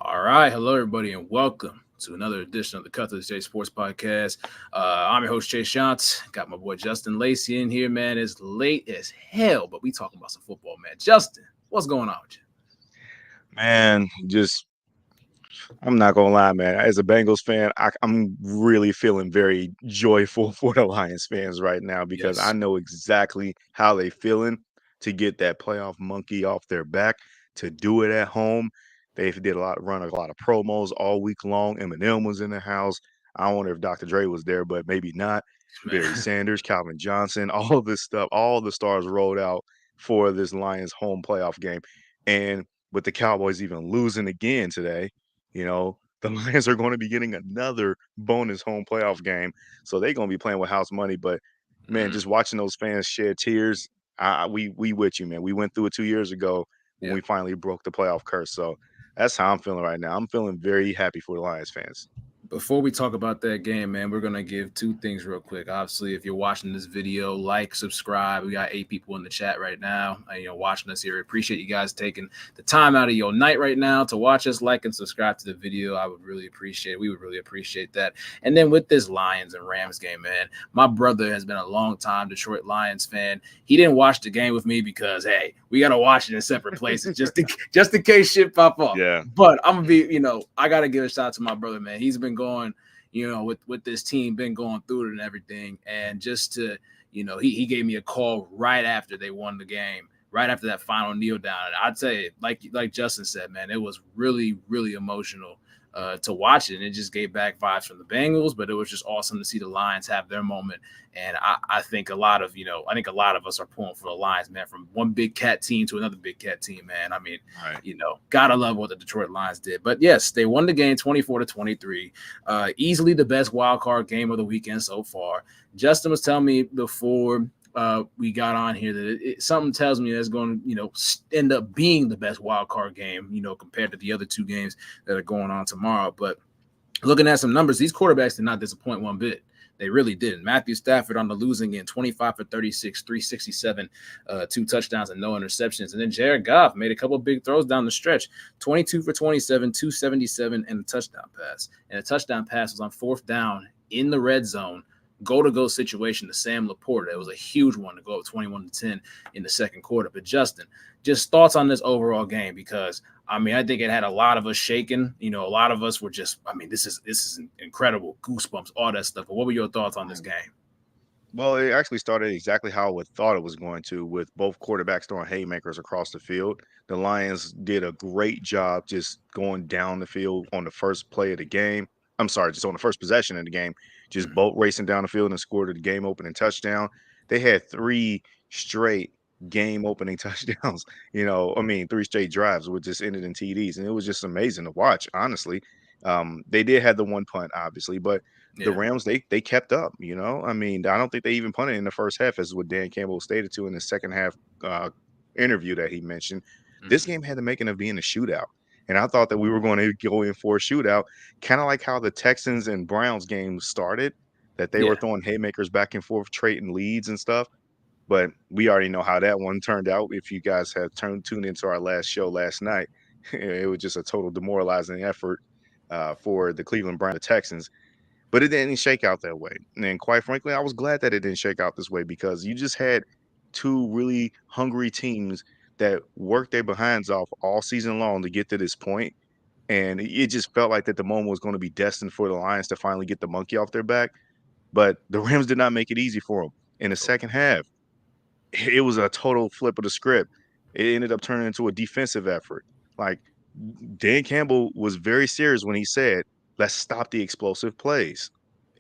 All right, hello everybody, and welcome to another edition of the Cut to the Chase Sports Podcast. I'm your host Chase Shantz. Got my boy Justin Lacey in here, man. It's late as hell, but we talking about some football, man. Justin, what's going on with you? Man, I'm not gonna lie, man. As a Bengals fan, I'm really feeling very joyful for the Lions fans right now because I Yes, know exactly how they feeling to get that playoff monkey off their back, to do it at home. They did run a lot of promos all week long. Eminem was in the house. I wonder if Dr. Dre was there, but maybe not. Barry man. Sanders, Calvin Johnson, all of this stuff, all the stars rolled out for this Lions home playoff game. And with the Cowboys even losing again today, the Lions are going to be getting another bonus home playoff game. So they're going to be playing with house money. But man, Mm, just watching those fans shed tears, we with you, man. We went through it 2 years ago when yeah. we finally broke the playoff curse. So that's how I'm feeling right now. I'm feeling very happy for the Lions fans. Before we talk about that game, man, we're gonna give two things real quick. Obviously, if you're watching this video, like, subscribe. We got 8 people in the chat right now, watching us here. Appreciate you guys taking the time out of your night right now to watch us, like, and subscribe to the video. I would really appreciate it. We would really appreciate that. And then with this Lions and Rams game, man, my brother has been a long time Detroit Lions fan. He didn't watch the game with me because, hey, we gotta watch it in separate places just in case shit pop off. Yeah. But I'm gonna be, I gotta give a shout out to my brother, man. He's been going, with this team, been going through it and everything. And just to, he gave me a call right after they won the game, right after that final kneel down. And I'd say, like Justin said, man, it was really, really emotional to watch it. And it just gave back vibes from the Bengals, but it was just awesome to see the Lions have their moment. And I think a lot of, us are pulling for the Lions, man, from one big cat team to another big cat team, man. I mean, Right. Gotta love what the Detroit Lions did. But yes, they won the game 24-23. Easily the best wild card game of the weekend so far. Justin was telling me before we got on here that something tells me that's going to, end up being the best wild card game, compared to the other two games that are going on tomorrow. But looking at some numbers, these quarterbacks did not disappoint one bit. They really didn't. Matthew Stafford on the losing end, 25 for 36, 367, 2 touchdowns and no interceptions. And then Jared Goff made a couple of big throws down the stretch, 22 for 27, 277, and a touchdown pass. And a touchdown pass was on fourth down in the red zone, go-to-go situation to Sam Laporta. It was a huge one to go up 21-10 in the second quarter. But Justin, just thoughts on this overall game, because I think it had a lot of us shaking. A lot of us were just, this is incredible, goosebumps, all that stuff. But what were your thoughts on this game? Well, it actually started exactly how I would thought it was going to, with both quarterbacks throwing haymakers across the field. The Lions did a great job just going down the field on the first play of the game. I'm sorry, just on the first possession of the game, just Mm, both racing down the field and scored the game opening touchdown. They had three straight game opening touchdowns. Three straight drives, which just ended in TDs, and it was just amazing to watch. Honestly, they did have the one punt, obviously, but the yeah. Rams, they kept up. I don't think they even punted in the first half, as what Dan Campbell stated to in the second half interview that he mentioned. This Mm, game had the making of being a shootout, and I thought that we were going to go in for a shootout, kind of like how the Texans and Browns game started, that they were yeah. throwing haymakers back and forth, trading leads and stuff. But we already know how that one turned out. If you guys have tuned into our last show last night, it was just a total demoralizing effort for the Cleveland Browns, the Texans, but it didn't shake out that way. And quite frankly, I was glad that it didn't shake out this way, because you just had two really hungry teams that worked their behinds off all season long to get to this point. And it just felt like that the moment was going to be destined for the Lions to finally get the monkey off their back. But the Rams did not make it easy for them. In the second half, it was a total flip of the script. It ended up turning into a defensive effort. Like, Dan Campbell was very serious when he said, "Let's stop the explosive plays."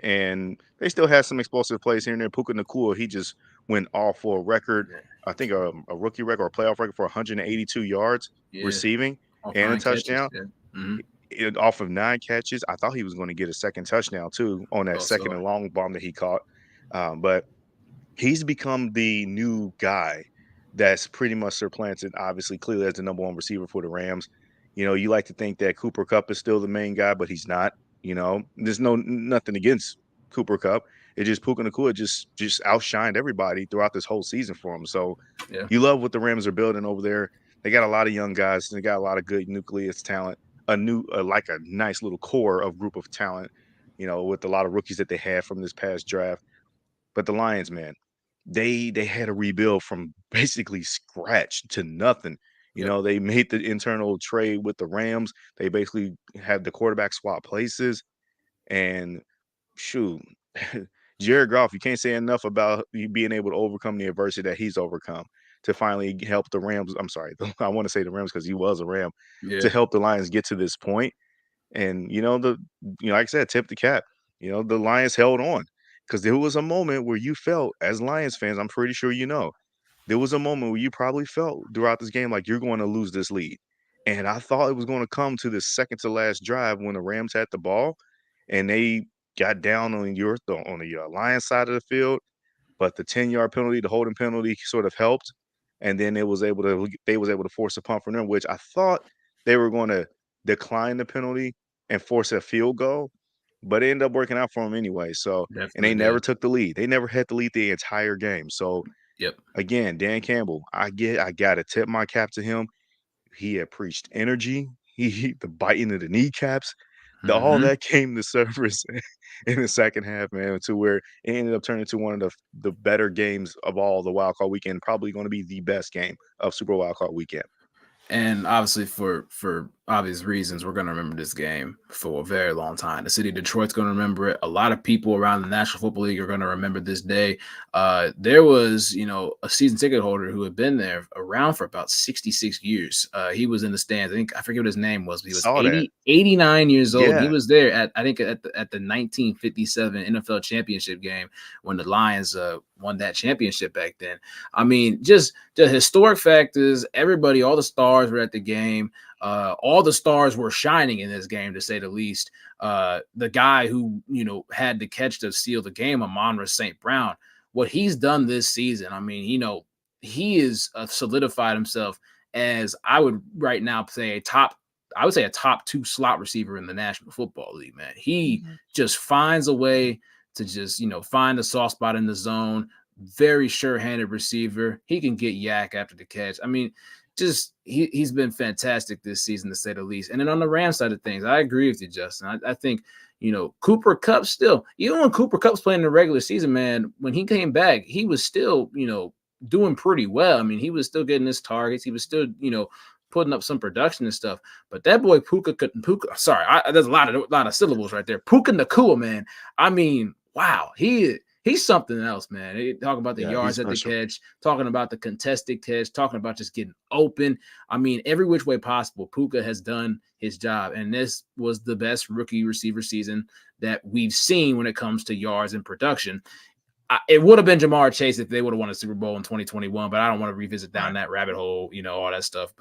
And they still had some explosive plays here and there. Puka Nakua, he just went off for a record, Yeah. I think a rookie record or playoff record for 182 yards Yeah. receiving Off and a 9 catches. touchdown. Yeah. Mm-hmm. Off of 9 catches. I thought he was going to get a second touchdown too on that second Also, and long bomb that he caught. But he's become the new guy that's pretty much supplanted, obviously, clearly as the number one receiver for the Rams. You like to think that Cooper Cup is still the main guy, but he's not. There's nothing against Cooper Cup. It just Puka Nakua just outshined everybody throughout this whole season for him. So yeah. you love what the Rams are building over there. They got a lot of young guys. They got a lot of good nucleus talent. a new, like a nice little core of group of talent, with a lot of rookies that they had from this past draft. But the Lions, man, they had to rebuild from basically scratch to nothing. Yep. They made the internal trade with the Rams. They basically had the quarterback swap places, and shoot, Jared Goff, you can't say enough about you being able to overcome the adversity that he's overcome to finally help the Rams. I'm sorry, I want to say the Rams because he was a Ram, Yeah. to help the Lions get to this point. And like I said, tip the cap. The Lions held on because there was a moment where you felt, as Lions fans, I'm pretty sure there was a moment where you probably felt throughout this game like you're going to lose this lead. And I thought it was going to come to the second to last drive when the Rams had the ball and they got down on the Lions side of the field, but the 10-yard penalty, the holding penalty sort of helped. And then they was able to force a punt from them, which I thought they were going to decline the penalty and force a field goal, but it ended up working out for them anyway. So, and they Definitely never did. took the lead. They never had the lead the entire game. So Yep. again, Dan Campbell, I got to tip my cap to him. He had preached energy. The biting of the kneecaps, all Mm-hmm. that came to surface in the second half, man, to where it ended up turning into one of the better games of all the wild card weekend. Probably going to be the best game of Super Wild Card weekend. And obviously, for obvious reasons, we're going to remember this game for a very long time. The city of Detroit's going to remember it. A lot of people around the National Football League are going to remember this day. There was, a season ticket holder who had been there around for about 66 years. He was in the stands. I forget what his name was, but he was Saw that. 89 years old. And he Yeah. was there at the 1957 NFL championship game when the Lions won that championship back then. I mean, just the historic factors, everybody, all the stars were at the game. All the stars were shining in this game, to say the least. The guy who, had the catch to seal the game, Amon-Ra St. Brown, what he's done this season, I mean, he is solidified himself as, I would right now say, a top 2 slot receiver in the National Football League, man. He just finds a way to just, find the soft spot in the zone. Very sure-handed receiver. He can get yak after the catch. I mean, just he's been fantastic this season, to say the least. And then on the Rams side of things, I agree with you, Justin. I think, Cooper Kupp still, even when Cooper Kupp's playing in the regular season, man, when he came back, he was still, doing pretty well. I mean, he was still getting his targets. He was still, putting up some production and stuff. But that boy Puka, there's a lot of syllables right there. Puka Nacua, man. I mean, wow, he's something else, man. Talking about the yards at the catch, talking about the contested catch, talking about just getting open. I mean, every which way possible, Puka has done his job. And this was the best rookie receiver season that we've seen when it comes to yards and production. It would have been Jamar Chase if they would have won a Super Bowl in 2021, but I don't want to revisit down that rabbit hole, all that stuff.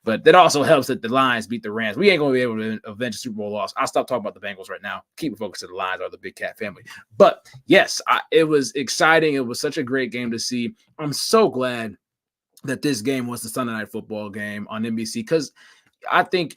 But that also helps that the Lions beat the Rams. We ain't going to be able to avenge a Super Bowl loss. I'll stop talking about the Bengals right now. Keep it focused to the Lions or the Big Cat family. But yes, it was exciting. It was such a great game to see. I'm so glad that this game was the Sunday Night Football game on NBC, because I think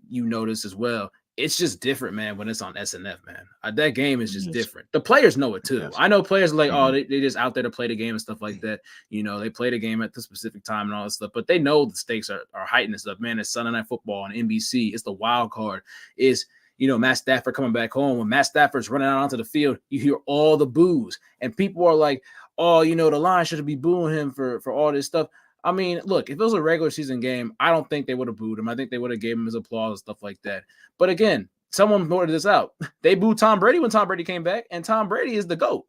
you notice as well. It's just different, man, when it's on SNF, man. That game is just different. The players know it too. Yes. I know players are like, they just out there to play the game and stuff like that. They play the game at the specific time and all that stuff, but they know the stakes are heightened and stuff. Man, it's Sunday Night Football on NBC. It's the wild card. It's, Matt Stafford coming back home. When Matt Stafford's running out onto the field, you hear all the boos. And people are like, oh, the Lions should be booing him for all this stuff. I mean, look, if it was a regular season game, I don't think they would have booed him. I think they would have gave him his applause and stuff like that. But again, someone pointed this out. They booed Tom Brady when Tom Brady came back, and Tom Brady is the GOAT.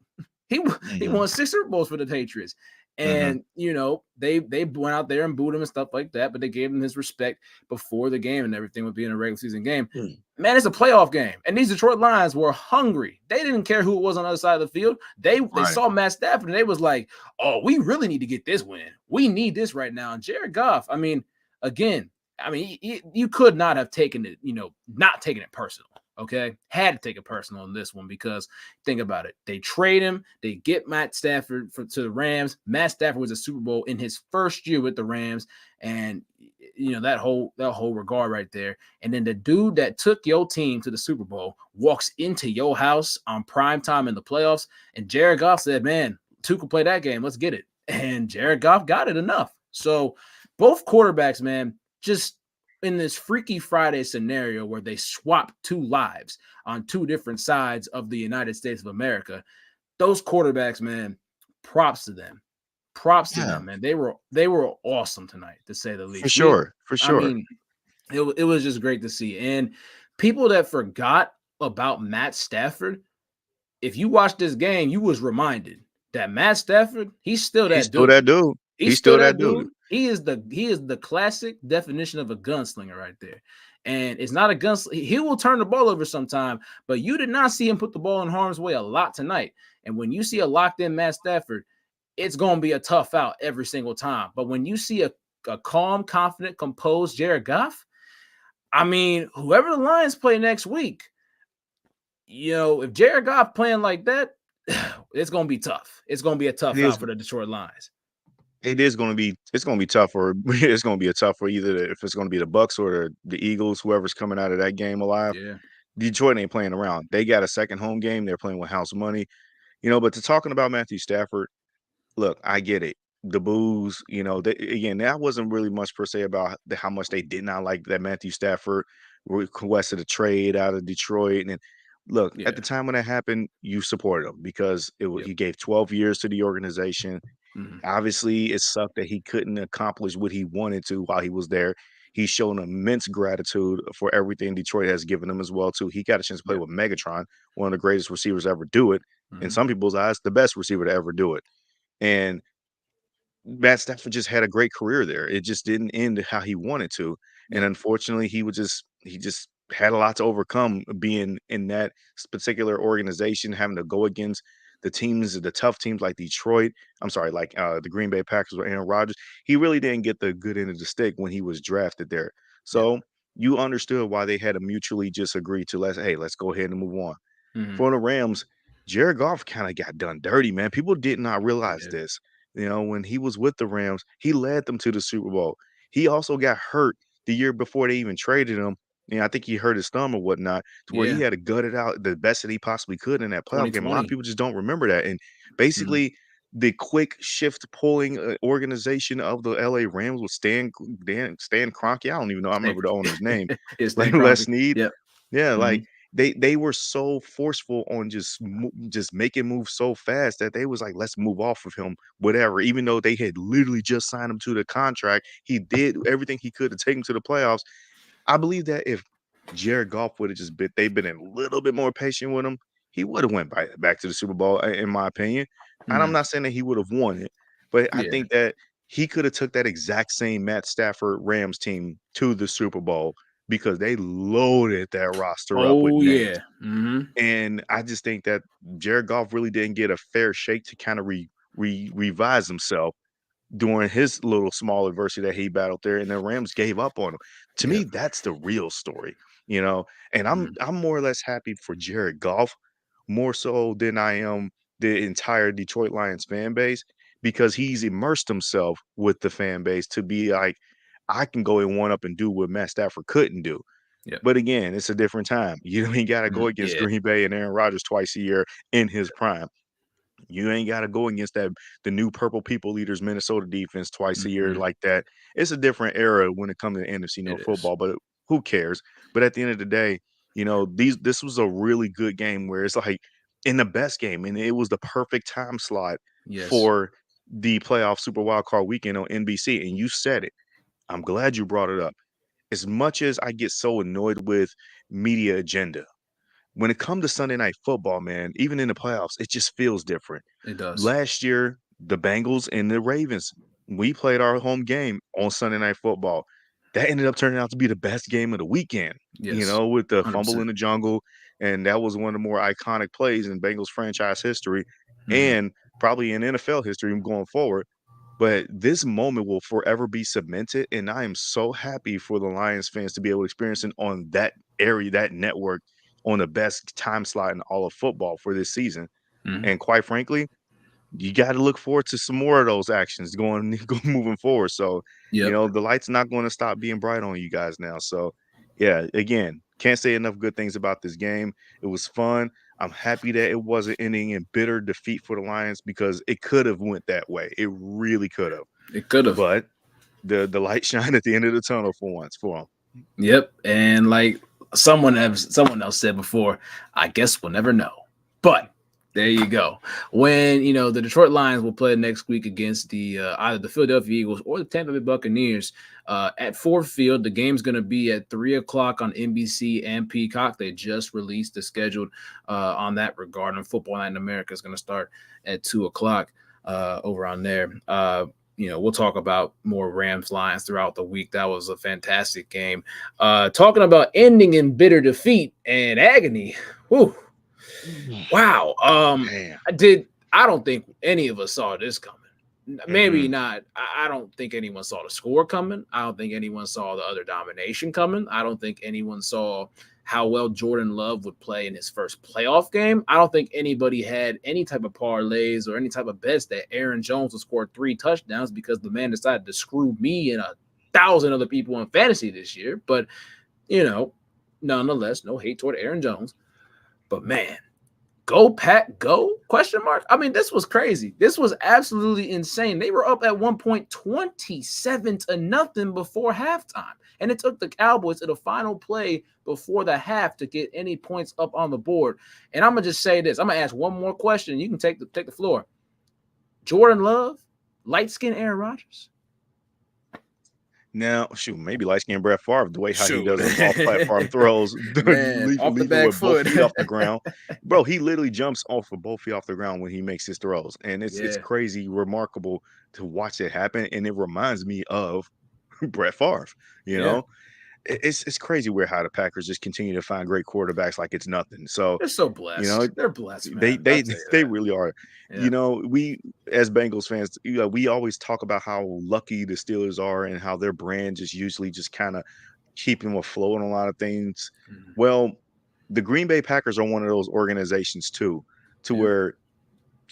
He won 6 Super Bowls for the Patriots. And, they went out there and booed him and stuff like that, but they gave him his respect before the game and everything with being a regular season game. Man, it's a playoff game. And these Detroit Lions were hungry. They didn't care who it was on the other side of the field. They saw Matt Stafford, and they was like, oh, we really need to get this win. We need this right now. And Jared Goff, I mean, again, you could not have taken it, not taking it personal. Okay, had to take it personal on this one, because think about it. They trade him. They get Matt Stafford to the Rams. Matt Stafford was a Super Bowl in his first year with the Rams, and that whole regard right there. And then the dude that took your team to the Super Bowl walks into your house on prime time in the playoffs, and Jared Goff said, "Man, two can play that game. Let's get it." And Jared Goff got it enough. So both quarterbacks, man, just in this Freaky Friday scenario where they swap two lives on two different sides of the United States of America, those quarterbacks, man, props to them. Props to Yeah, them, man. They were awesome tonight, to say the for least. sure, for I sure. mean, it was just great to see. And people that forgot about Matt Stafford, if you watch this game, you was reminded that Matt Stafford, he's still He's that still dude. that dude. He's He's still still that that dude. dude. He is the classic definition of a gunslinger right there. And it's not a gunslinger. He will turn the ball over sometime, but you did not see him put the ball in harm's way a lot tonight. And when you see a locked in Matt Stafford, it's going to be a tough out every single time. But when you see a calm, confident, composed Jared Goff, I mean, whoever the Lions play next week, if Jared Goff playing like that, it's going to be tough. It's going to be a It tough is. out for the Detroit Lions. It is going to be. It's going to be tough for. It's going to be a tough for either if it's going to be the Bucks or the Eagles, whoever's coming out of that game alive. Yeah. Detroit ain't playing around. They got a second home game. They're playing with house money. But to talking about Matthew Stafford, look, I get it. The boos, again, that wasn't really much per se about how much they did not like that Matthew Stafford requested a trade out of Detroit. And look, at Yeah. the time when that happened, you supported him because Yep. he gave 12 years to the organization. Mhm. Obviously, it sucked that he couldn't accomplish what he wanted to while he was there. He's shown immense gratitude for everything Detroit has given him as well, too. He got a chance to play Yep. with Megatron, one of the greatest receivers ever do it. In Mhm. some people's eyes, the best receiver to ever do it. And Matt Stafford just had a great career there. It just didn't end how he wanted to, and Yep. unfortunately, he just had a lot to overcome being in that particular organization, having to go against the tough teams like Detroit. I'm sorry, like the Green Bay Packers with Aaron Rodgers. He really didn't get the good end of the stick when he was drafted there. Yep. So you understood why they had to mutually just agree to let's go ahead and move on. Mhm. For the Rams, Jared Goff kind of got done dirty, man. People did not He realize did. this. When he was with the Rams, he led them to the Super Bowl. He also got hurt the year before they even traded him. I think he hurt his thumb or whatnot, to where he Yeah. had to gut it out the best that he possibly could in that playoff game. A lot of 2020. people just don't remember that. And Mhm. basically, the quick shift pulling organization of the LA Rams with Stan Kroenke. I don't even know. I Stan remember the owner's name. it's Like Stan Les Kroenke. Snead. Yep. Yeah, like Mhm. they were so forceful on just making moves so fast that they was like, let's move off of him, whatever. Even though they had literally just signed him to the contract, he did everything he could to take him to the playoffs. I believe that if Jared Goff would have just been, they've been a little bit more patient with him, he would have went back to the Super Bowl, in my opinion. And I'm Mhm. not saying that he would have won it, but I Yeah. think that he could have took that exact same Matt Stafford Rams team to the Super Bowl because they loaded that roster up with Oh, names. yeah. Mhm. And I just think that Jared Goff really didn't get a fair shake to kind of revise himself during his little small adversity that he battled there, and the Rams gave up on him. To me, Yep. that's the real story, you know. And I'm Mhm. I'm more or less happy for Jared Goff, more so than I am the entire Detroit Lions fan base, because he's immersed himself with the fan base to be like, I can go and one up and do what Matt Stafford couldn't do. Yep. But again, it's a different time. You ain't got to go against Yeah. Green Bay and Aaron Rodgers twice a year in his prime. You ain't got to go against the new purple people leaders Minnesota defense twice a year Mhm. like that. It's a different era when it comes to NFC It North is. football, but who cares? But at the end of the day, this was a really good game where it's like in the best game, and it was the perfect time slot Yes. for the playoff Super Wild Card weekend on NBC. And you said it. I'm glad you brought it up. As much as I get so annoyed with media agenda, when it comes to Sunday Night Football, man, even in the playoffs, it just feels different. It does. Last year, the Bengals and the Ravens, we played our home game on Sunday Night Football. That ended up turning out to be the best game of the weekend, Yes. with the fumble 100%. in the jungle. And that was one of the more iconic plays in Bengals franchise history Mhm. and probably in NFL history going forward. But this moment will forever be cemented. And I am so happy for the Lions fans to be able to experience it on that area, that network, on the best time slot in all of football for this season. Mhm. And quite frankly, you got to look forward to some more of those actions going moving forward. So, Yep. the light's not going to stop being bright on you guys now. So, yeah, again, can't say enough good things about this game. It was fun. I'm happy that it wasn't ending in bitter defeat for the Lions because it could have went that way. It really could have. It could have. But the light shine at the end of the tunnel for once for them. Yep. And like someone else said before, I guess we'll never know. But there you go. When the Detroit Lions will play next week against the either the Philadelphia Eagles or the Tampa Bay Buccaneers at Ford Field, the game's going to be at 3 o'clock on NBC and Peacock. They just released the schedule on that regard. And Football Night in America is going to start at 2 o'clock over on there. We'll talk about more Rams Lions throughout the week. That was a fantastic game. Talking about ending in bitter defeat and agony. Whew. Wow. Man. I don't think any of us saw this coming. Maybe Mm-mm. not. I don't think anyone saw the score coming. I don't think anyone saw the other domination coming. I don't think anyone saw how well Jordan Love would play in his first playoff game. I don't think anybody had any type of parlays or any type of bets that Aaron Jones would score 3 touchdowns because the man decided to screw me and 1,000 other people in fantasy this year. But, nonetheless, no hate toward Aaron Jones. But man, go Pack, go? Question mark. I mean, this was crazy. This was absolutely insane. They were up at one point 27-0 before halftime. And it took the Cowboys to the final play before the half to get any points up on the board. And I'm gonna just say this. I'm gonna ask one more question. You can take the floor. Jordan Love, light skinned Aaron Rodgers. Now, shoot, maybe light skinned Brett Favre, the way how he Shoot. does them off platform throws, Man, off the leaving back with both foot. feet off the ground. Bro, he literally jumps off of both feet off the ground when he makes his throws. And it's Yeah. crazy, remarkable to watch it happen. And it reminds me of Brett Favre, you Yeah. know? It's crazy where how the Packers just continue to find great quarterbacks like it's nothing. So, They're so you know, blessed. They're blessed, they man. I'll they tell you they that. really are. Yeah. We as Bengals fans, we always talk about how lucky the Steelers are and how their brand just usually just kind of keep them afloat on a lot of things. Mhm. Well, the Green Bay Packers are one of those organizations too, to Yeah. where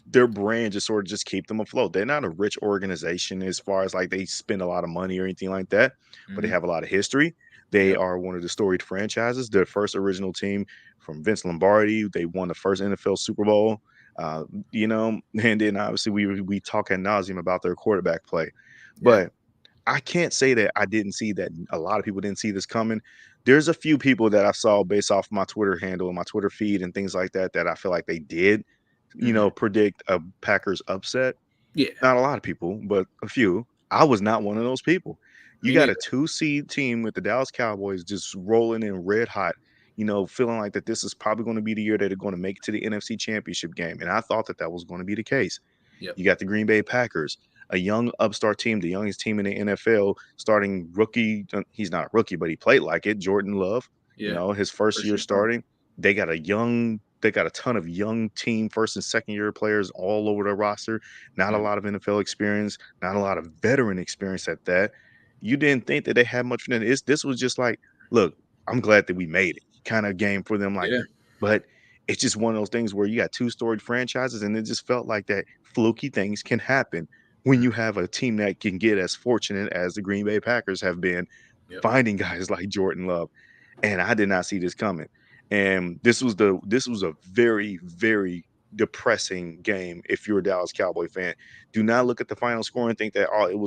their brand just sort of just keep them afloat. They're not a rich organization as far as like they spend a lot of money or anything like that, but they Mhm. have a lot of history. They Yep. are one of the storied franchises. Their first original team from Vince Lombardi. They won the first NFL Super Bowl. Uh, and then obviously we talk ad nauseum about their quarterback play, Yeah. but I can't say that I didn't see that. A lot of people didn't see this coming. There's a few people that I saw based off my Twitter handle and my Twitter feed and things like that that I feel like they did, Mhm. predict a Packers upset. Yeah. Not a lot of people, but a few. I was not one of those people. You Me got a neither. 2 seed team with the Dallas Cowboys just rolling in red hot, feeling like that this is probably going to be the year that they're going to make it to the NFC Championship game. And I thought that that was going to be the case. Yep. You got the Green Bay Packers, a young upstart team, the youngest team in the NFL, starting rookie. He's not a rookie, but he played like it. Jordan Love, Yeah. his first First year year starter. starting. They got a ton of young team first and second year players all over the roster. Not a Yep. lot of NFL experience, not a lot of veteran experience at that. You didn't think that they had much for them. This was just like, look, I'm glad that we made it kind of game for them. Like, Yeah. but it's just one of those things where you got 2 storied franchises, and it just felt like that fluky things can happen when Mhm. you have a team that can get as fortunate as the Green Bay Packers have been Yep. finding guys like Jordan Love. And I did not see this coming. And this was a very, very depressing game if you're a Dallas Cowboy fan. Do not look at the final score and think that it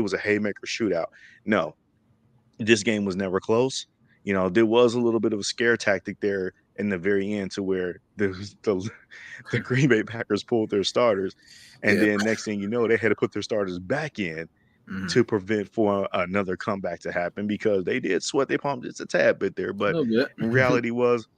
was a haymaker shootout. No, this game was never close. There was a little bit of a scare tactic there in the very end to where the Green Bay Packers pulled their starters, and Yeah. then next thing you know, they had to put their starters back in Mhm. to prevent for another comeback to happen because they did sweat their palms just a tad bit there. A But little bit. in reality was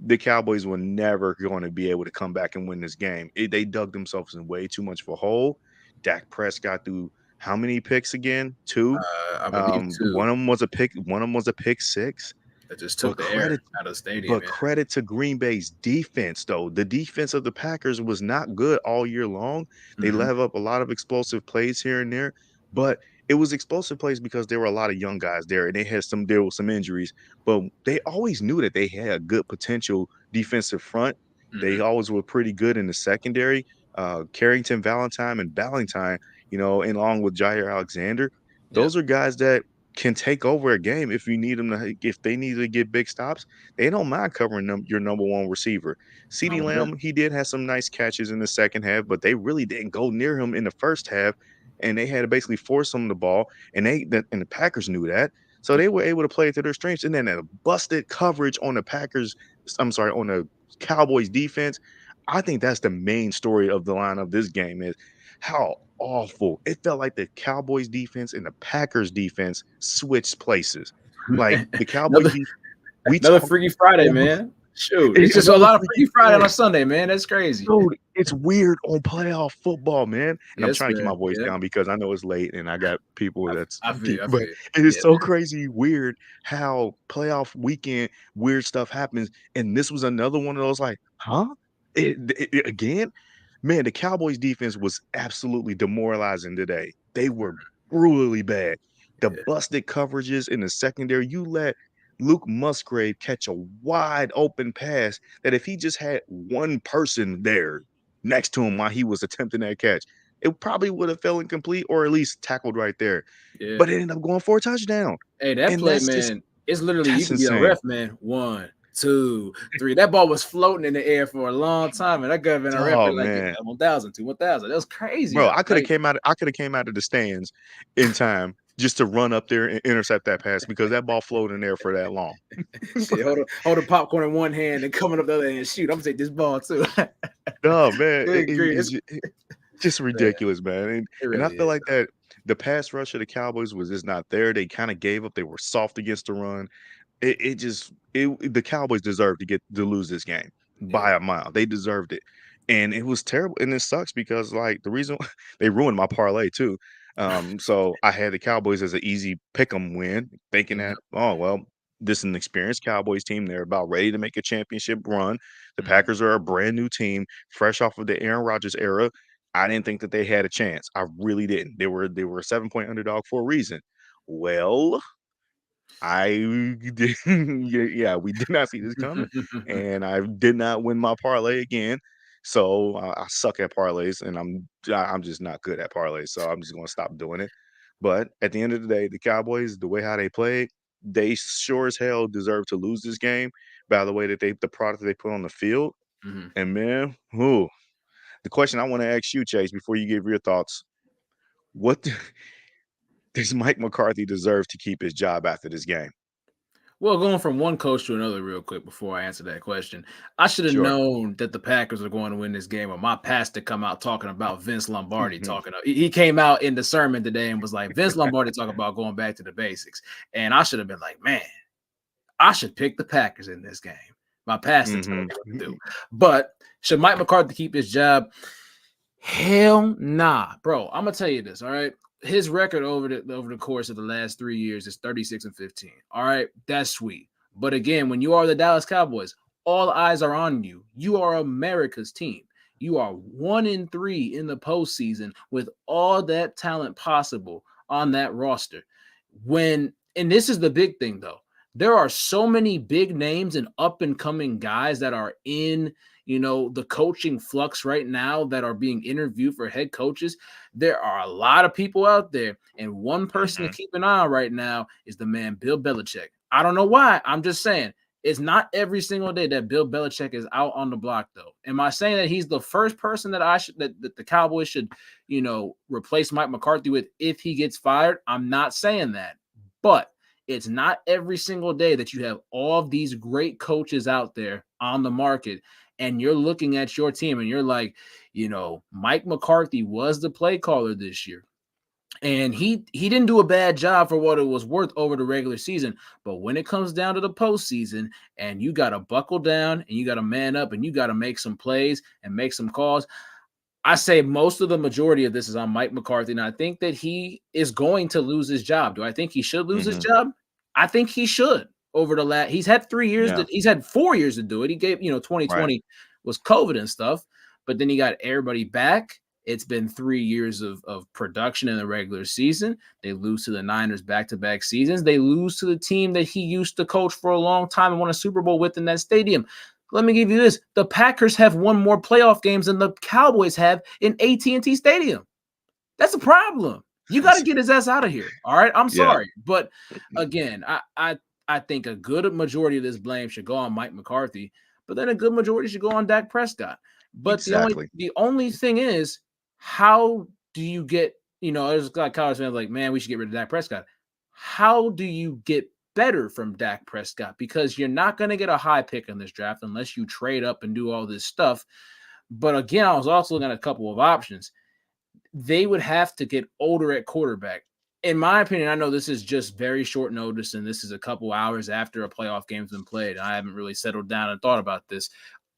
the Cowboys were never going to be able to come back and win this game. They dug themselves in way too much of a hole. Dak Prescott threw how many picks again? Two. I believe two. One of them was a pick. One of them was a pick six. That just took But the air credit out of the stadium. but Yeah. credit to Green Bay's defense, though. The defense of the Packers was not good all year long. They Mhm. let up a lot of explosive plays here and there, but it was explosive plays because there were a lot of young guys there, and there were some injuries. But they always knew that they had a good potential defensive front. They Mhm. always were pretty good in the secondary. Carrington, Valentine, and Ballentine, along with Jair Alexander. Yep. Those are guys that can take over a game if they need to get big stops. They don't mind covering your number one receiver. CeeDee No bit. Lamb, he did have some nice catches in the second half, but they really didn't go near him in the first half, and they had to basically force him the ball, and the Packers knew that. So they were able to play to their strengths, and then a busted coverage on the Packers. I'm sorry, on the Cowboys defense. I think that's the main story of the line of this game is how awful it felt like the Cowboys defense and the Packers defense switched places. Like the Cowboys another defense, we another talked Freaky Friday, man. Shoot, it's just a another lot of freaky Freaky Friday on Friday. a Sunday, man. That's crazy. Dude, it's weird on playoff football, man. And I'm Yes, trying to keep my man. voice Yeah, down because I know it's late and I got people that's I feel deep, you. I but feel you. it is Yeah, so crazy weird how playoff weekend weird stuff happens. And this was another one of those like, huh? Again? Man, the Cowboys defense was absolutely demoralizing today. They were brutally bad. The yeah, busted coverages in the secondary, you let Luke Musgrave catch a wide open pass that if he just had one person there next to him while he was attempting that catch, it probably would have fell incomplete or at least tackled right there. yeah. But it ended up going for a touchdown. Hey, that And play, that's just man, it's literally you that's can be a insane. ref, man. 1, 2, 3. That ball was floating in the air for a long time, and that could have been a ref Oh at like man. 1,000, 2, 1,000. That was crazy Bro, though. Like, I could have came out of the stands in time just to run up there and intercept that pass because that ball floated in there for that long. shit, hold the popcorn in one hand and coming up the other hand. Shoot, I'm gonna take this ball too. No, man, Good grief. it's just Man, ridiculous, man. it And I really feel is. like that the pass rush of the Cowboys was just not there. They kind of gave up. They were soft against the run. It just the Cowboys deserved to lose this game Yeah. by a mile. They deserved it. And it was terrible. And it sucks because like the reason they ruined my parlay too. So I had the Cowboys as an easy pick 'em win, thinking Yeah. that, oh well, this is an experienced Cowboys team. They're about ready to make a championship run. The Mhm. Packers are a brand new team, fresh off of the Aaron Rodgers era. I didn't think that they had a chance. I really didn't. They were a 7-point underdog for a reason. Well, I did yeah, we did not see this coming, and I did not win my parlay again. So I suck at parlays, and I'm just not good at parlays. So I'm just gonna stop doing it. But at the end of the day, the Cowboys, the way how they played, they sure as hell deserve to lose this game by the way that the product they put on the field. Mhm. And man, who the question I want to ask you, Chase, before you give your thoughts, what does Mike McCarthy deserve to keep his job after this game? Well, going from one coach to another real quick before I answer that question, I should have Sure. known that the Packers were going to win this game. Or my pastor come out talking about Vince Lombardi Mhm. talking. He came out in the sermon today and was like, Vince Lombardi talking about going back to the basics. And I should have been like, man, I should pick the Packers in this game. My pastor told Mhm. me what to do. But should Mike McCarthy keep his job? Hell nah, bro. I'm gonna tell you this. All right, his record over the course of the last 3 years is 36-15. All right, that's sweet. But again, when you are the Dallas Cowboys, all eyes are on you. You are America's team. You are 1-3 in the postseason with all that talent possible on that roster. And this is the big thing though. There are so many big names and up and coming guys that are in the coaching flux right now that are being interviewed for head coaches. There are a lot of people out there, and one person to Mhm. keep an eye on right now is the man Bill Belichick. I don't know why. I'm just saying it's not every single day that Bill Belichick is out on the block, though. Am I saying that he's the first person that the Cowboys should, replace Mike McCarthy with if he gets fired? I'm not saying that, but it's not every single day that you have all of these great coaches out there on the market and you're looking at your team and you're like, Mike McCarthy was the play caller this year. And he didn't do a bad job for what it was worth over the regular season. But when it comes down to the postseason and you got to buckle down and you got to man up and you got to make some plays and make some calls, I say most of the majority of this is on Mike McCarthy. And I think that he is going to lose his job. Do I think he should lose his Mhm. job? I think he should over the last. He's had 3 years Yeah. that he's had 4 years to do it. He gave, Right. 2020 was COVID and stuff, but then he got everybody back. It's been 3 years of production in the regular season. They lose to the Niners back-to-back seasons. They lose to the team that he used to coach for a long time and won a Super Bowl with in that stadium. Let me give you this. The Packers have won more playoff games than the Cowboys have in AT&T Stadium. That's a problem. You got to That's get his ass out of here. All right. I'm yeah. sorry. But again, I think a good majority of this blame should go on Mike McCarthy, but then a good majority should go on Dak Prescott. But the only Exactly. the only thing is, how do you get, there's like college fans like, man, we should get rid of Dak Prescott. how do you get better from Dak Prescott? Because you're not going to get a high pick in this draft unless you trade up and do all this stuff. But again, I was also looking at a couple of options. They would have to get older at quarterback. In my opinion, I know this is just very short notice, and this is a couple hours after a playoff game's been played. I haven't really settled down and thought about this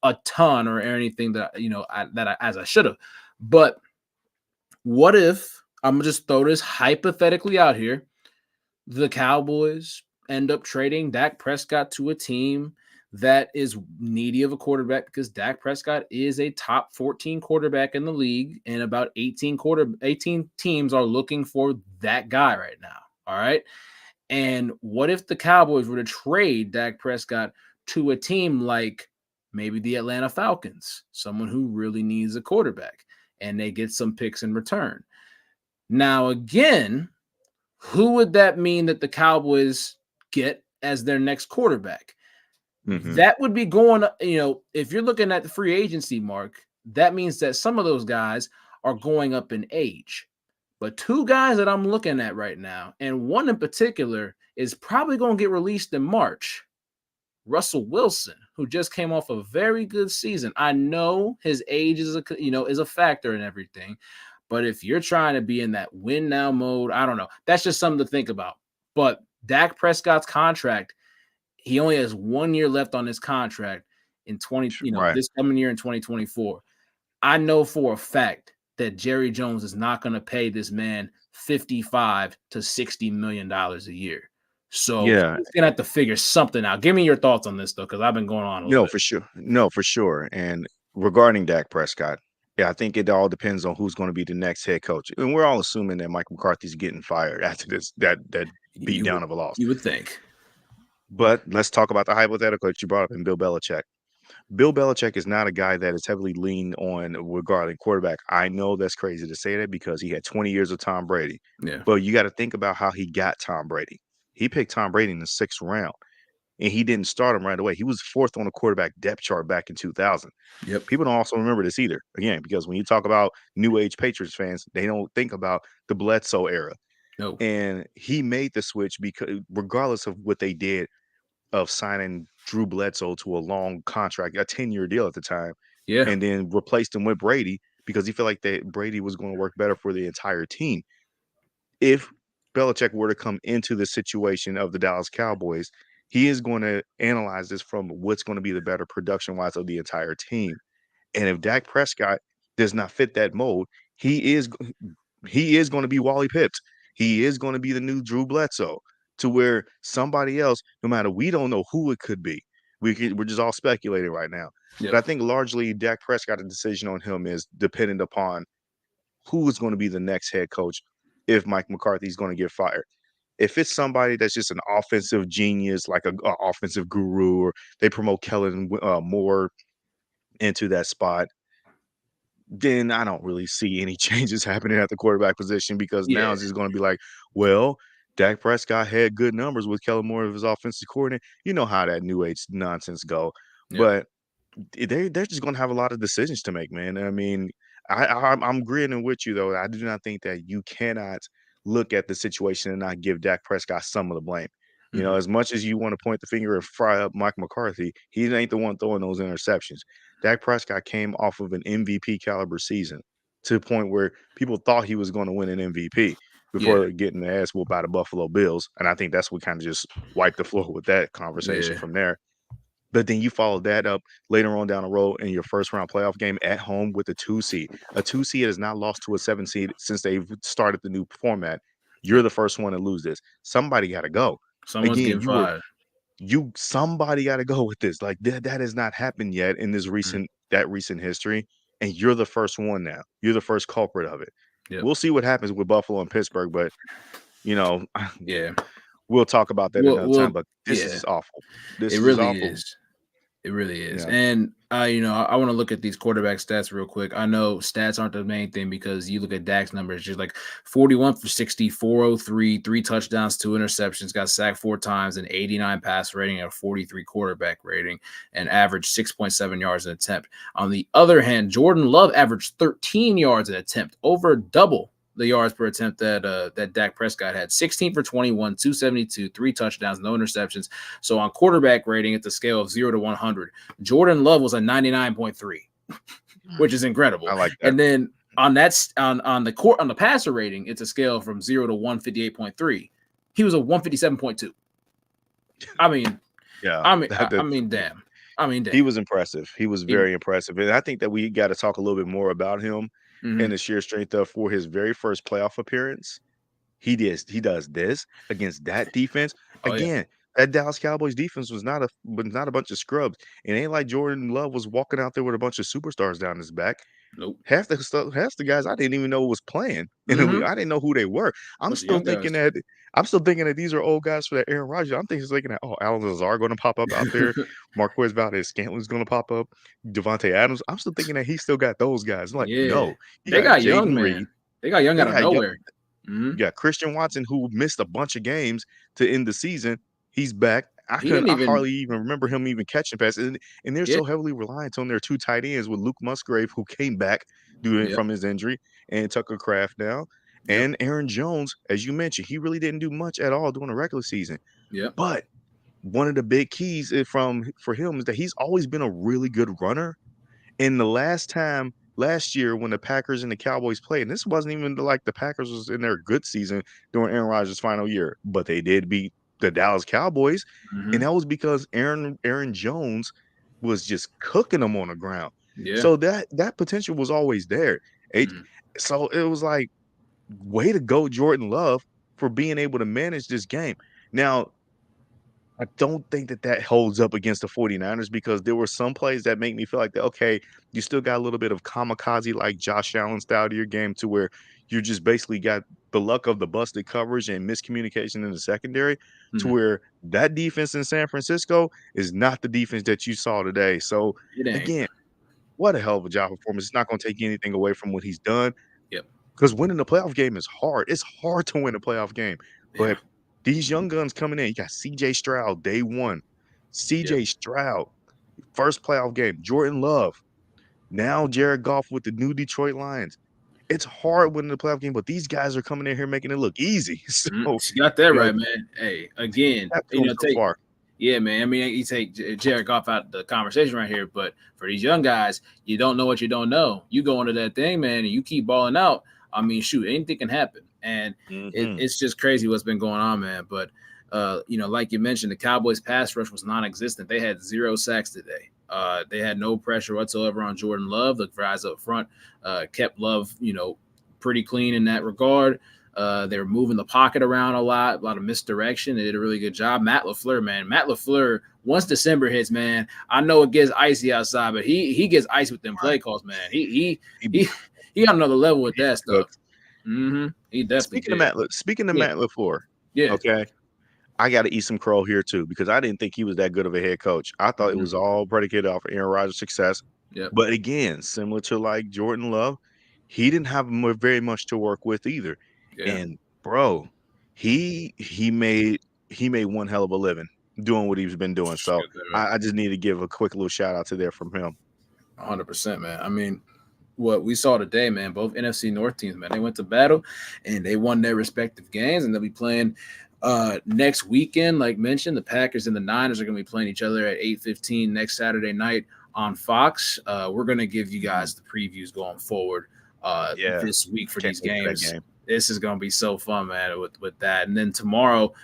a ton or anything that as I should have. But what if I'm gonna just throw this hypothetically out here? The Cowboys end up trading Dak Prescott to a team that is needy of a quarterback because Dak Prescott is a top 14 quarterback in the league, and about 18 teams are looking for that guy right now. All right. And what if the Cowboys were to trade Dak Prescott to a team like maybe the Atlanta Falcons, someone who really needs a quarterback, and they get some picks in return? Now, again, who would that mean that the Cowboys get as their next quarterback? Mm-hmm. That would be going, if you're looking at the free agency mark, that means that some of those guys are going up in age. But two guys that I'm looking at right now, and one in particular is probably going to get released in March. Russell Wilson, who just came off a very good season. I know his age is a factor in everything. But if you're trying to be in that win now mode, I don't know. That's just something to think about. But Dak Prescott's contract, he only has 1 year left on his contract in this coming year in 2024. I know for a fact that Jerry Jones is not going to pay this man $55 to $60 million a year. So he's going to have to figure something out. Give me your thoughts on this, though, because I've been going on a little bit. For sure. No, for sure. And regarding Dak Prescott, I think it all depends on who's going to be the next head coach. And we're all assuming that Mike McCarthy's getting fired after that beat down of a loss. You would think. But let's talk about the hypothetical that you brought up in Bill Belichick. Bill Belichick is not a guy that is heavily leaned on regarding quarterback. I know that's crazy to say that because he had 20 years of Tom Brady. Yeah. But you got to think about how he got Tom Brady. He picked Tom Brady in the 6th round, and he didn't start him right away. He was 4th on the quarterback depth chart back in 2000. Yep. People don't also remember this either. Again, because when you talk about new age Patriots fans, they don't think about the Bledsoe era. No. And he made the switch because regardless of what they did of signing Drew Bledsoe to a long contract, a 10-year deal at the time, and then replaced him with Brady because he felt like that Brady was going to work better for the entire team. If Belichick were to come into the situation of the Dallas Cowboys, he is going to analyze this from what's going to be the better production-wise of the entire team. And if Dak Prescott does not fit that mold, he is going to be Wally Pitts. He is going to be the new Drew Bledsoe, to where somebody else, no matter, we don't know who it could be. We're just all speculating right now. Yep. But I think largely Dak Prescott's decision on him is dependent upon who is going to be the next head coach if Mike McCarthy is going to get fired. If it's somebody that's just an offensive genius, like an offensive guru, or they promote Kellen Moore into that spot, then I don't really see any changes happening at the quarterback position because now it's just going to be like, well, Dak Prescott had good numbers with Kellen Moore as his offensive coordinator. You know how that new age nonsense go. Yep. But they're just going to have a lot of decisions to make, man. I mean, I'm agreeing with you, though. I do not think that you cannot look at the situation and not give Dak Prescott some of the blame. You know, as much as you want to point the finger and fry up Mike McCarthy, he ain't the one throwing those interceptions. Dak Prescott came off of an MVP caliber season to the point where people thought he was going to win an MVP before getting the ass whooped by the Buffalo Bills. And I think that's what kind of just wiped the floor with that conversation from there. But then you follow that up later on down the road in your first round playoff game at home with a 2 seed. A 2 seed has not lost to a 7 seed since they've started the new format. You're the first one to lose this. Somebody got to go. Someone's getting fired. Somebody got to go with this. Like that has not happened yet in this recent history. And you're the first one now. You're the first culprit of it. Yep. We'll see what happens with Buffalo and Pittsburgh, but we'll talk about that another time. But this is awful. This is really awful. Is. It really is. Yeah. And, I want to look at these quarterback stats real quick. I know stats aren't the main thing because you look at Dak's numbers, just like 41 for 60, 403, 3 touchdowns, 2 interceptions, got sacked 4 times, an 89 pass rating, and a 43 quarterback rating, and averaged 6.7 yards an attempt. On the other hand, Jordan Love averaged 13 yards an attempt, over double the yards per attempt that Dak Prescott had. 16 for 21, 272, 3 touchdowns, no interceptions. So on quarterback rating, it's a scale of 0 to 100. Jordan Love was a 99.3, which is incredible. I like that. And then on the passer rating, it's a scale from 0 to 158.3. He was a 157.2. I mean, yeah. I mean, damn. He was impressive. He was very impressive. And I think that we got to talk a little bit more about him and the sheer strength of for his very first playoff appearance. He does this against that defense. Again, that Dallas Cowboys defense was not a bunch of scrubs. It ain't like Jordan Love was walking out there with a bunch of superstars down his back. Nope. Half the guys I didn't even know was playing. And I didn't know who they were. I'm still thinking that these are old guys for that Aaron Rodgers. I'm thinking that, oh, Alan Lazar going to pop up out there. Marquez Valdez-Scantlin's going to pop up. Devontae Adams. I'm still thinking that he still got those guys. I'm like, no. They got young, man. They got young out of nowhere. You got Christian Watson, who missed a bunch of games to end the season. He's back. I hardly even remember him even catching passes. And they're so heavily reliant on their 2 tight ends with Luke Musgrave, who came back from his injury, and Tucker Kraft now. And Aaron Jones, as you mentioned, he really didn't do much at all during the regular season. But one of the big keys for him is that he's always been a really good runner. And the last year when the Packers and the Cowboys played, and this wasn't even like the Packers was in their good season during Aaron Rodgers' final year, but they did beat the Dallas Cowboys, and that was because Aaron Jones was just cooking them on the ground. So that potential was always there. So it was like, way to go, Jordan Love, for being able to manage this game. Now, I don't think that holds up against the 49ers, because there were some plays that make me feel like that, okay, you still got a little bit of kamikaze like Josh Allen style to your game, to where you just basically got the luck of the busted coverage and miscommunication in the secondary, to where that defense in San Francisco is not the defense that you saw today. So again, what a hell of a job performance. It's not going to take anything away from what he's done. Because winning the playoff game is hard. It's hard to win a playoff game. But these young guns coming in, you got CJ Stroud, day one. CJ Stroud, first playoff game. Jordan Love. Now Jared Goff with the new Detroit Lions. It's hard winning the playoff game, but these guys are coming in here making it look easy. So you got that right, man. Hey, again, far. Yeah, man. I mean, you take Jared Goff out of the conversation right here, but for these young guys, you don't know what you don't know. You go into that thing, man, and you keep balling out. I mean, shoot, anything can happen. And it's just crazy what's been going on, man. But, like you mentioned, the Cowboys pass rush was non-existent. They had 0 sacks today. They had no pressure whatsoever on Jordan Love. The guys up front kept Love, pretty clean in that regard. They were moving the pocket around a lot of misdirection. They did a really good job. Matt LaFleur, man. Matt LaFleur, once December hits, man, I know it gets icy outside, but he gets icy with them play calls, man. He got another level with that stuff. He definitely Speaking of Matt LaFleur, okay, I got to eat some crow here too, because I didn't think he was that good of a head coach. I thought it was all predicated off of Aaron Rodgers' success. But again, similar to like Jordan Love, he didn't have very much to work with either. And bro, he made one hell of a living doing what he's been doing. So I just need to give a quick little shout out to there from him. 100%, man. I mean, what we saw today, man, both NFC North teams, man, they went to battle and they won their respective games, and they'll be playing next weekend. Like mentioned, the Packers and the Niners are going to be playing each other at 8:15 next Saturday night on Fox. We're going to give you guys the previews going forward this week for these games. This is going to be so fun, man, with that. And then tomorrow,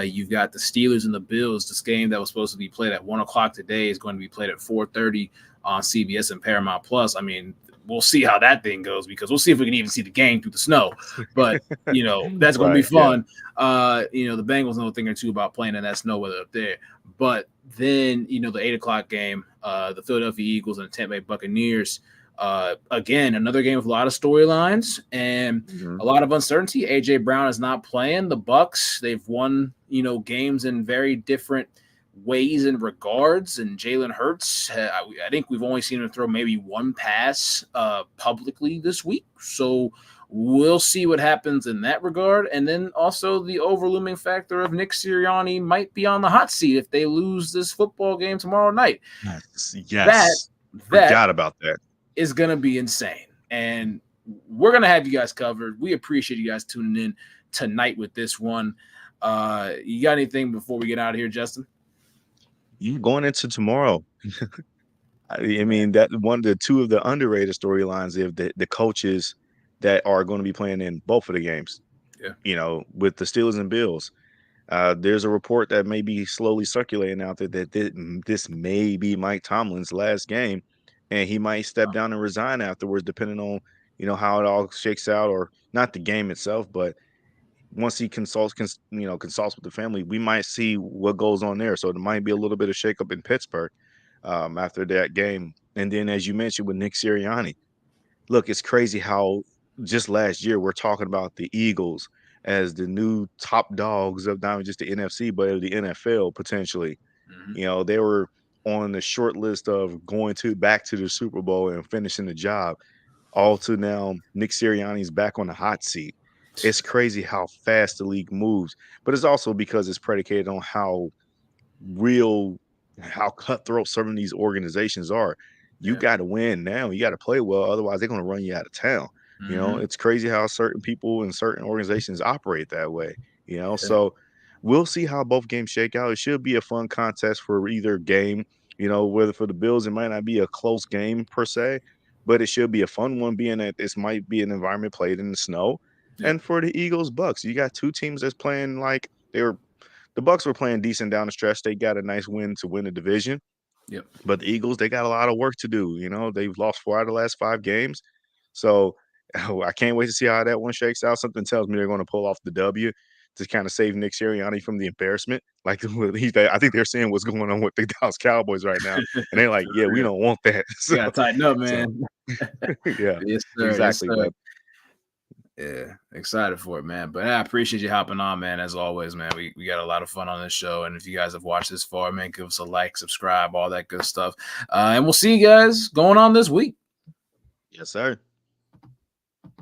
you've got the Steelers and the Bills. This game that was supposed to be played at 1 o'clock today is going to be played at 4:30 on CBS and Paramount Plus. I mean, we'll see how that thing goes, because we'll see if we can even see the game through the snow. But, that's going to be fun. The Bengals know a thing or two about playing in that snow weather up there. But then, the 8 o'clock game, the Philadelphia Eagles and the Tampa Bay Buccaneers. Again, another game with a lot of storylines and a lot of uncertainty. AJ Brown is not playing. The Bucs, they've won, games in very different ways and regards. And Jalen Hurts, I think we've only seen him throw maybe one pass publicly this week. So we'll see what happens in that regard. And then also the overlooming factor of Nick Sirianni might be on the hot seat if they lose this football game tomorrow night. Yes. Forgot about that. Is going to be insane. And we're gonna have you guys covered. We appreciate you guys tuning in tonight with this one. You got anything before we get out of here, Justin? You going into tomorrow? I mean, that one of the two of the underrated storylines of the coaches that are going to be playing in both of the games. Yeah. You know, with the Steelers and Bills. There's a report that may be slowly circulating out there that this may be Mike Tomlin's last game, and he might step down and resign afterwards, depending on how it all shakes out, or not the game itself, but once he consults with the family, we might see what goes on there. So there might be a little bit of shakeup in Pittsburgh after that game. And then, as you mentioned, with Nick Sirianni, look, it's crazy how just last year we're talking about the Eagles as the new top dogs of not just the NFC, but of the NFL potentially. Mm-hmm. They were on the short list of going back to the Super Bowl and finishing the job. All to now, Nick Sirianni's back on the hot seat. It's crazy how fast the league moves, but it's also because it's predicated on how cutthroat some of these organizations are. You got to win now. You got to play well. Otherwise, they're going to run you out of town. Mm-hmm. It's crazy how certain people and certain organizations operate that way. So we'll see how both games shake out. It should be a fun contest for either game. Whether for the Bills, it might not be a close game per se, but it should be a fun one, being that this might be an environment played in the snow. Yeah. And for the Eagles, Bucks, you got two teams that's playing like the Bucks were playing decent down the stretch. They got a nice win to win the division. Yep. But the Eagles, they got a lot of work to do. They've lost 4 out of the last 5 games. So I can't wait to see how that one shakes out. Something tells me they're going to pull off the W to kind of save Nick Sirianni from the embarrassment. Like I think they're seeing what's going on with the Dallas Cowboys right now, and they're like, "Yeah, we don't want that." You gotta tighten up, man. Yeah, Yes, sir. exactly. Yes, sir. But yeah, excited for it, man. But I appreciate you hopping on, man. As always, man. We got a lot of fun on this show, and if you guys have watched this far, man, give us a like, subscribe, all that good stuff, and we'll see you guys going on this week. Yes, sir.